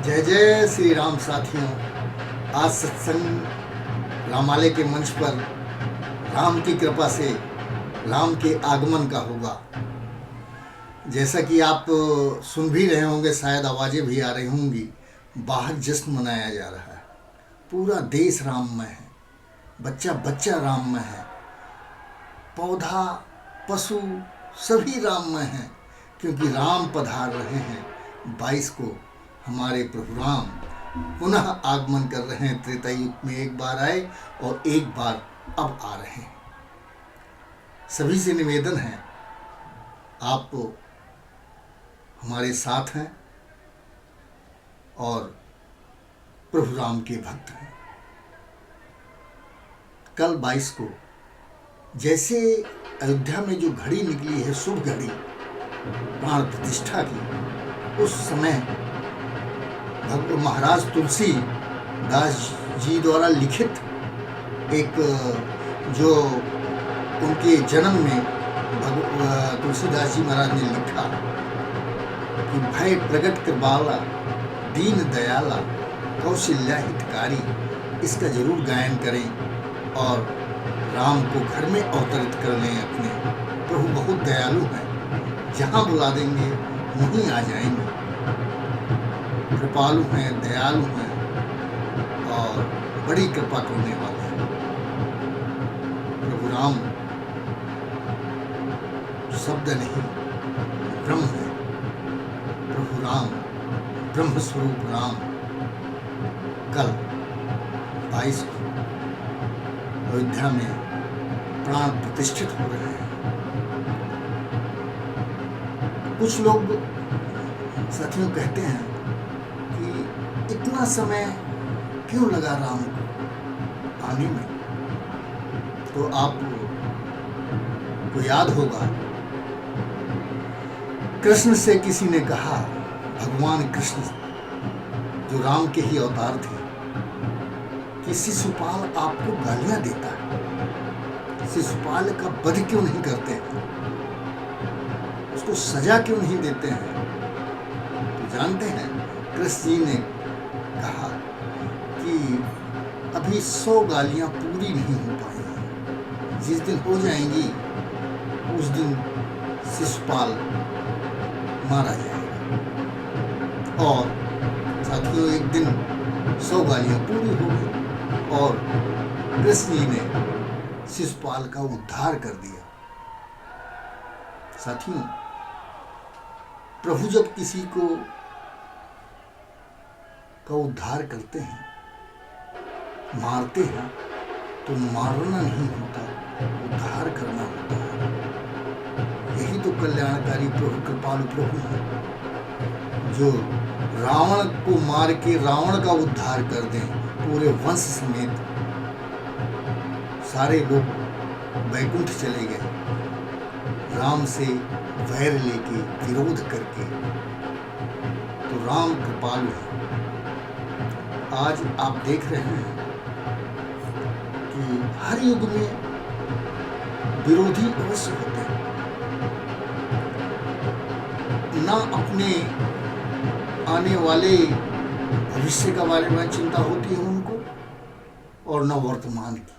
जय जय श्री राम साथियों। आज सत्संग रामालय के मंच पर राम की कृपा से राम के आगमन का होगा। जैसा कि आप सुन भी रहे होंगे, शायद आवाज़ें भी आ रही होंगी। बाहर जश्न मनाया जा रहा है। पूरा देश राममय है, बच्चा बच्चा राममय है, पौधा पशु सभी राममय हैं, क्योंकि राम पधार रहे हैं। 22 को हमारे प्रभु राम पुनः आगमन कर रहे हैं। त्रेता युग में एक बार आए और एक बार अब आ रहे हैं। सभी से निवेदन है, आप हमारे साथ हैं और प्रभु राम के भक्त हैं। कल 22 को जैसे अयोध्या में जो घड़ी निकली है, शुभ घड़ी प्राण प्रतिष्ठा की, उस समय भगवान महाराज तुलसी दास जी द्वारा लिखित एक जो उनके जन्म में तुलसीदास जी महाराज ने लिखा कि भय प्रगट कृपाला दीन दयाला कौशल्या हितकारी, इसका जरूर गायन करें और राम को घर में अवतरित कर लें अपने। प्रभु बहुत दयालु हैं, जहाँ बुला देंगे वहीं आ जाएंगे। कृपालु हैं, दयालु हैं और बड़ी कृपा करने वाले हैं। प्रभु राम शब्द नहीं, ब्रह्म है। प्रभु राम ब्रह्म स्वरूप राम कल 22 को अयोध्या में प्राण प्रतिष्ठित हो रहे हैं। कुछ लोग साथियों कहते हैं कि इतना समय क्यों लगा राम को आने में। तो आपको याद होगा, कृष्ण से किसी ने कहा, भगवान कृष्ण जो राम के ही अवतार थे, कि शिशुपाल आपको गालियां देता है, शिशुपाल का वध क्यों नहीं करते हैं, उसको सजा क्यों नहीं देते हैं। तो जानते हैं, कृष्ण जी ने कहा कि अभी 100 गालियां पूरी नहीं हो पाई हैं, जिस दिन हो जाएंगी उस दिन शिशुपाल मारा जाएगा। और साथियों, एक दिन 100 गालियां पूरी हो गई और कृष्ण जी ने शिशुपाल का उद्धार कर दिया। साथियों, प्रभु जब किसी को का उद्धार करते हैं, मारते हैं, तो मारना नहीं होता, उद्धार करना होता है। यही तो कल्याणकारी प्रभु, कृपालु प्रभु है, जो रावण को मार के रावण का उद्धार कर दें, पूरे वंश समेत। सारे लोग वैकुंठ चले गए, राम से वैर लेके, विरोध करके। तो राम कृपालु है। आज आप देख रहे हैं कि हर युग में विरोधी अवश्य होते हैं। ना अपने आने वाले भविष्य का बारे में चिंता होती है उनको, और न वर्तमान की।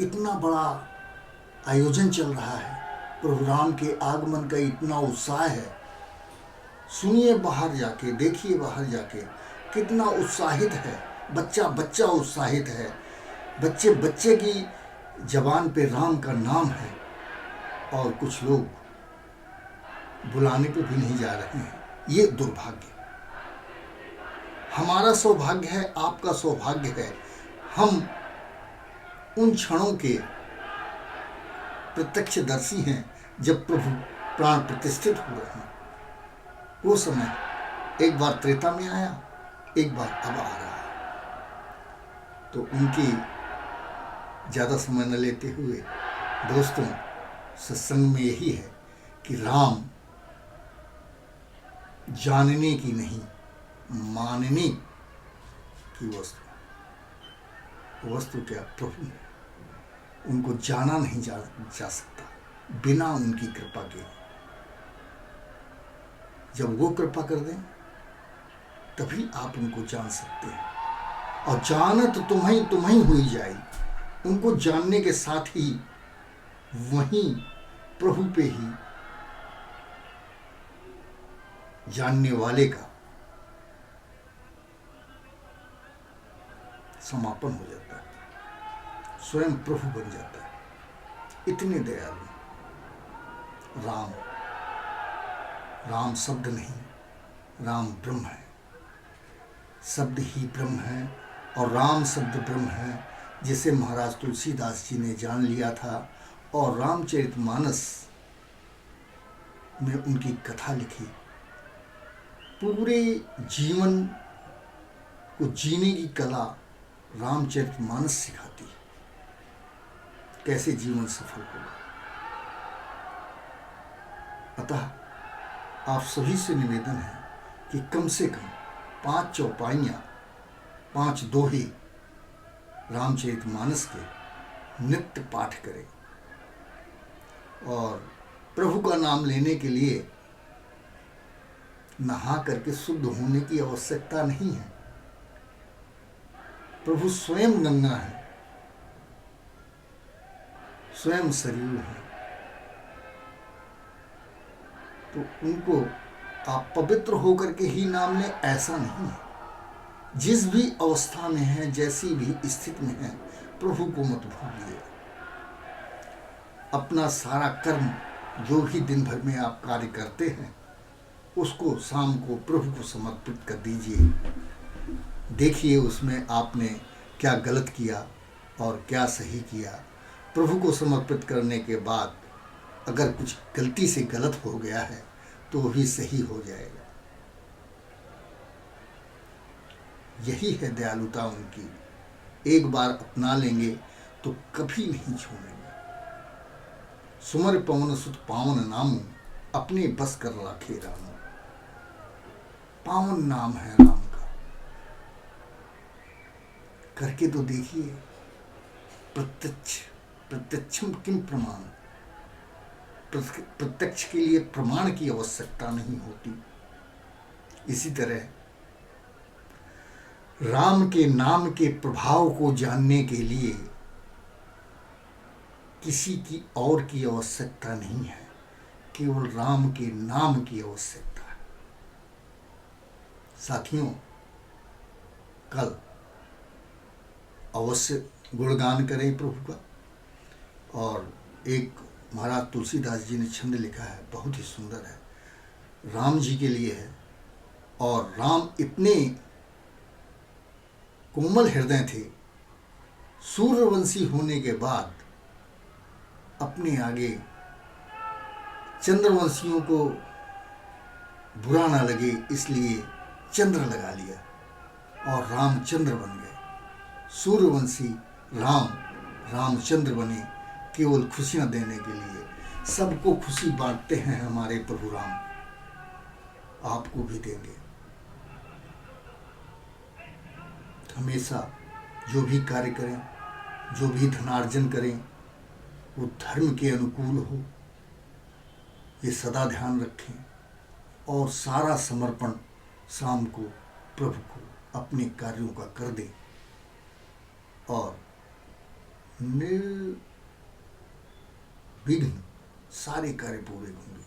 इतना बड़ा आयोजन चल रहा है, प्रभु राम के आगमन का इतना उत्साह है। सुनिए बाहर जाके, देखिए बाहर जाके कितना उत्साहित है, बच्चा बच्चा उत्साहित है। बच्चे बच्चे की जबान पे राम का नाम है, और कुछ लोग बुलाने पे भी नहीं जा रहे हैं। ये दुर्भाग्य। हमारा सौभाग्य है, आपका सौभाग्य है, हम उन क्षणों के प्रत्यक्षदर्शी हैं जब प्रभु प्राण प्रतिष्ठित हो रहे हैं। वो समय एक बार त्रेता में आया, एक बार अब आ रहा है। तो उनकी ज़्यादा समय न लेते हुए दोस्तों, सत्संग में यही है कि राम जानने की नहीं, मानने की वस्तु क्या प्रभु है। उनको जाना नहीं जा सकता बिना उनकी कृपा के। जब वो कृपा कर दें तभी आप उनको जान सकते हैं। और जानत तुम्हें हुई जाए, उनको जानने के साथ ही वहीं प्रभु पे ही जानने वाले का समापन हो जाता है, स्वयं प्रभु बन जाता है। इतने दयालु राम। राम शब्द नहीं, राम ब्रह्म है। शब्द ही ब्रह्म है और राम शब्द ब्रह्म है, जिसे महाराज तुलसीदास जी ने जान लिया था और रामचरितमानस में उनकी कथा लिखी। पूरे जीवन को जीने की कला रामचरितमानस सिखाती है, कैसे जीवन सफल होगा। अतः आप सभी से निवेदन है कि कम से कम 5 चौपाइयाँ, 5 दोहे रामचरितमानस के नित्य पाठ करें। और प्रभु का नाम लेने के लिए नहा करके शुद्ध होने की आवश्यकता नहीं है। प्रभु स्वयं गंगा है, स्वयं सरयू है, तो उनको आप पवित्र होकर के ही नाम लें, ऐसा नहीं है। जिस भी अवस्था में है, जैसी भी स्थिति में है, प्रभु को मत भूलिए। अपना सारा कर्म जो भी दिन भर में आप कार्य करते हैं, उसको शाम को प्रभु को समर्पित कर दीजिए। देखिए उसमें आपने क्या गलत किया और क्या सही किया। प्रभु को समर्पित करने के बाद अगर कुछ गलती से गलत हो गया है तो वो भी सही हो जाएगा। यही है दयालुता उनकी। एक बार अपना लेंगे तो कभी नहीं छोड़ेंगे। सुमर पवन सुत पावन नाम, अपने बस कर राखे राम। पावन नाम है राम का, करके तो देखिए। प्रत्यक्षम किम प्रमाण, प्रत्यक्ष के लिए प्रमाण की आवश्यकता नहीं होती। इसी तरह राम के नाम के प्रभाव को जानने के लिए किसी की और की आवश्यकता नहीं है, केवल राम के नाम की आवश्यकता है। साथियों, कल अवश्य गुणगान करें प्रभु का। और एक महाराज तुलसीदास जी ने छंद लिखा है, बहुत ही सुंदर है, राम जी के लिए है। और राम इतने कोमल हृदय थे, सूर्यवंशी होने के बाद अपने आगे चंद्रवंशियों को बुरा ना लगे इसलिए चंद्र लगा लिया और रामचंद्र बन गए। सूर्यवंशी राम रामचंद्र बने, केवल खुशियां देने के लिए। सबको खुशी बांटते हैं हमारे प्रभु राम, आपको भी देंगे। हमेशा जो भी कार्य करें, जो भी धनार्जन करें, वो धर्म के अनुकूल हो, ये सदा ध्यान रखें। और सारा समर्पण शाम को प्रभु को अपने कार्यों का कर दें और निर्विघ्न सारे कार्य पूरे होंगे।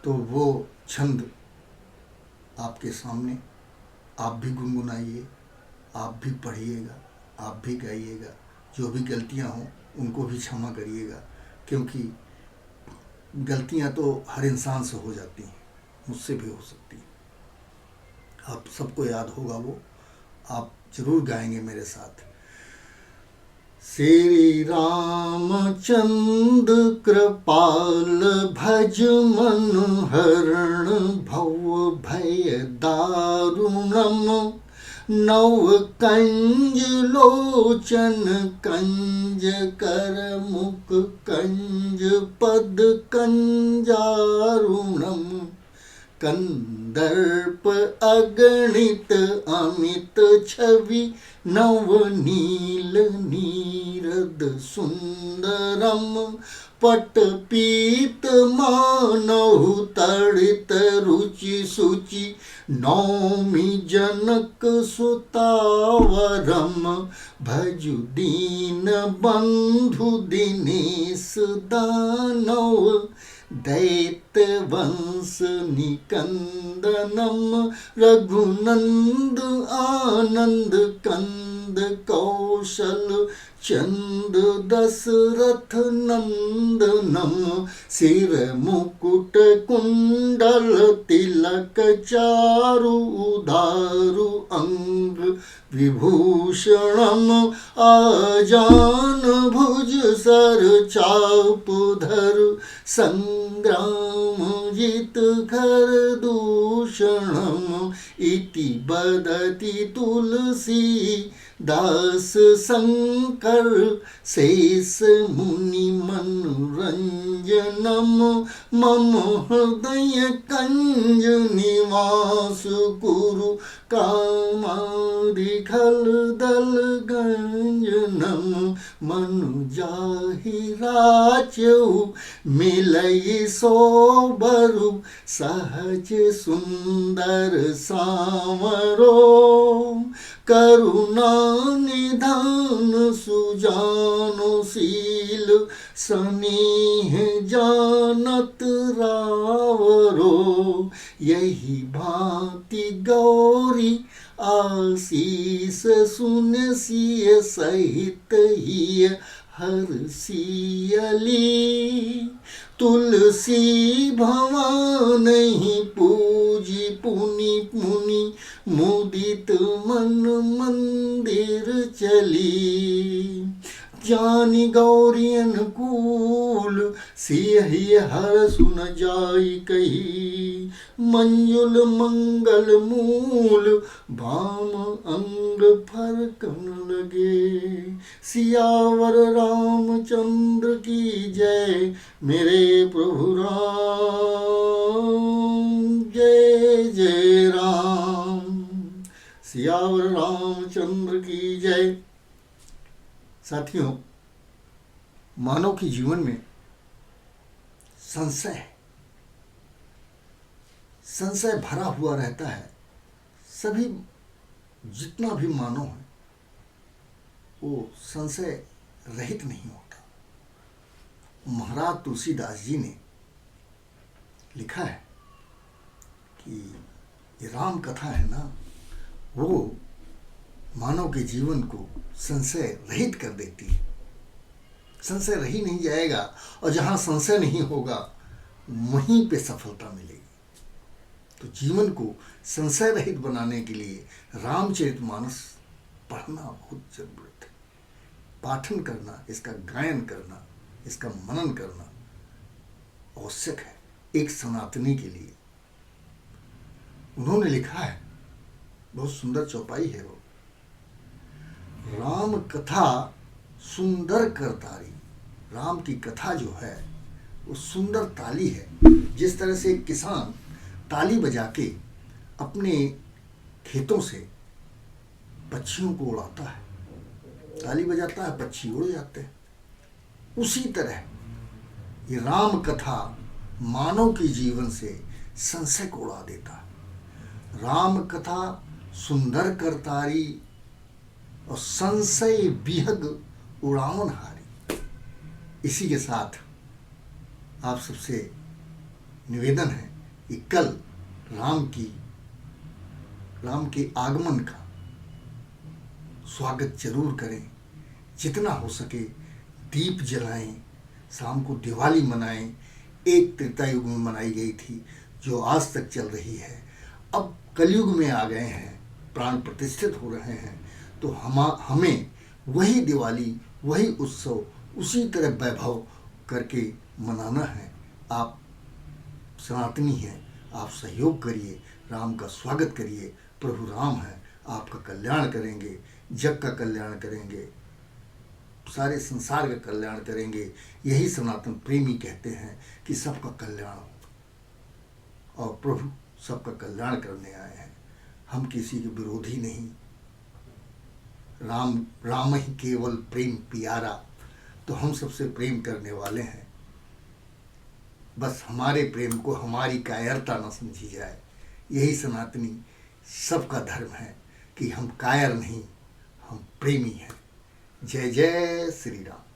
तो वो छंद आपके सामने, आप भी गुनगुनाइए, आप भी पढ़िएगा, आप भी गाइएगा। जो भी गलतियां हों उनको भी क्षमा करिएगा, क्योंकि गलतियां तो हर इंसान से हो जाती हैं, मुझसे भी हो सकती हैं। आप सबको याद होगा वो, आप जरूर गाएंगे मेरे साथ। श्री रामचंद्र कृपाल भज मन हरण भव भय दारुणम नव कंज लोचन कंज कर मुख कंज पद कंजारुणम कंदर्प अगणित अमित छवि नवनील नीरद सुंदरम पटपीत मानव तड़ित रुचि सुचि नौमि जनक सुतावरम भजु दीन बंधु दिनेश दानव दैत्य वंश निकंदनम रघुनंद आनंद कंद कौशल चंद दशरथ नंदनम सिर मुकुट कुंडल तिलक चारु उदारु अंग विभूषणम आजान भुज सर चाप धर संग्राम जित घर दूषणम इति बदति तुलसी दास शंकर शेष मुनि मनोरंजनम मम हृदय कंज निवास कुरु कामादिखल दल गंजनम मनु जाहि राचौ मिलई सोबरु सहज सुंदर सामरो करुणा निधान सुजानो शील स्नेह जानत रावरो यही भांति गौरी आशीष सुन सिय सहित ही हर सियली तुलसी भवानी पूजी पुनि पुनि मुदित मन मंदिर चली जानी गौरी अनुकूल सियहि हर सुन जाई कही मंजुल मंगल मूल भाम अंग फरकन लगे सियावर रामचंद्र की जय मेरे प्रभु राम जय जय राम सियावर रामचंद्र की जय। साथियों, मानव के जीवन में संशय भरा हुआ रहता है। सभी जितना भी मानव है वो संशय रहित नहीं होता। महाराज तुलसीदास जी ने लिखा है कि ये राम कथा है ना, वो मानव के जीवन को संशय रहित कर देती है। संशय रही नहीं जाएगा और जहाँ संशय नहीं होगा वहीं पे सफलता मिलेगी। तो जीवन को संशय रहित बनाने के लिए रामचरितमानस पढ़ना बहुत जरूरत है। पाठन करना, इसका गायन करना, इसका मनन करना आवश्यक है एक सनातनी के लिए। उन्होंने लिखा है, बहुत सुंदर चौपाई है वो, राम कथा सुंदर करतारी। राम की कथा जो है वो सुंदर ताली है। जिस तरह से एक किसान ताली बजा के अपने खेतों से पक्षियों को उड़ाता है, ताली बजाता है, पक्षी उड़ जाते हैं, उसी तरह ये राम कथा मानव के जीवन से संशय को उड़ा देता है। राम कथा सुंदर करतारी और संशय विहग उड़ावन हारी। इसी के साथ आप सबसे निवेदन है कि कल राम के आगमन का स्वागत जरूर करें। जितना हो सके दीप जलाएं, शाम को दिवाली मनाएं। एक त्रेता युग में मनाई गई थी जो आज तक चल रही है। अब कलयुग में आ गए हैं, प्राण प्रतिष्ठित हो रहे हैं, तो हमें वही दिवाली, वही उत्सव उसी तरह वैभव करके मनाना है। आप सनातनी हैं, आप सहयोग करिए, राम का स्वागत करिए। प्रभु राम है, आपका कल्याण करेंगे, जग का कल्याण करेंगे, सारे संसार का कल्याण करेंगे। यही सनातन प्रेमी कहते हैं कि सबका कल्याण हो, और प्रभु सबका कल्याण करने आए हैं। हम किसी के विरोधी नहीं, राम राम ही केवल प्रेम पियारा, तो हम सबसे प्रेम करने वाले हैं। बस हमारे प्रेम को हमारी कायरता न समझी जाए। यही सनातनी सबका धर्म है कि हम कायर नहीं, हम प्रेमी हैं। जय जय श्री राम।